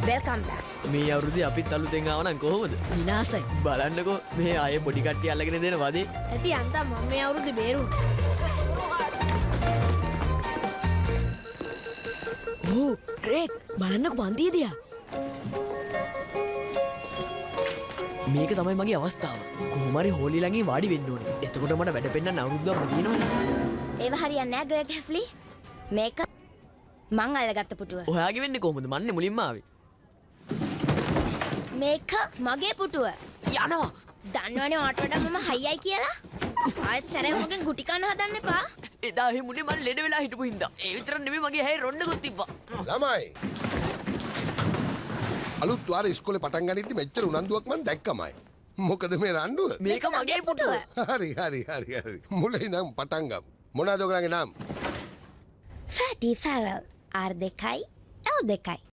Welcome back. මේ අවුරුද්දේ අපිත් අලුතෙන් ආව නම් කොහොමද? විනාසයි. බලන්නකෝ මේ ආයේ පොඩි කට්ටිය අල්ලගෙන දෙන වදේ. ඇති අන්තා මම මේ අවුරුද්දේ බේරුණා. ඕ ග්‍රේග් බලන්නකෝ පන්තියේදියා. මේක තමයි මගේ අවස්ථාව. කොහොම හරි හෝලි ළඟින් වාඩි වෙන්න ඕනේ. එතකොට මට වැඩ පෙන්නන්න අවුරුද්දක්ම තියෙනවනේ. ඒව හරියන්නේ නැහැ ග්‍රේග් හැෆ්ලි. මේක මං අල්ලගත්ත පුටුව. ඔයාගේ වෙන්නේ කොහොමද? මන්නේ මුලින්ම ආවේ. මේක මගේ පුටුව. යනවා. දන්නවනේ ඔයාට වඩා මම හයියයි කියලා. ආයෙත් සැරේ මොකෙන් ගුටි කන්න හදන්න එපා. එදා හිමුනේ මම ලෙඩ වෙලා හිටපු හින්දා. ඒ විතර නෙමෙයි මගේ ඇහි රොන්නකුත් තිබ්බා. ළමයි අලුත් වාර ඉස්කෝලේ පටන් ගනිද්දි මෙච්චර උනන්දුවක් මම දැක්කමයි. මොකද මේ රණ්ඩුව? මේක මගේ පුටුව. හරි. මුලින් ඉඳන් පටන් ගමු. මොනවාද ඔයගලගේ නම? ෆැටි ෆැරල් R2යි L2යි.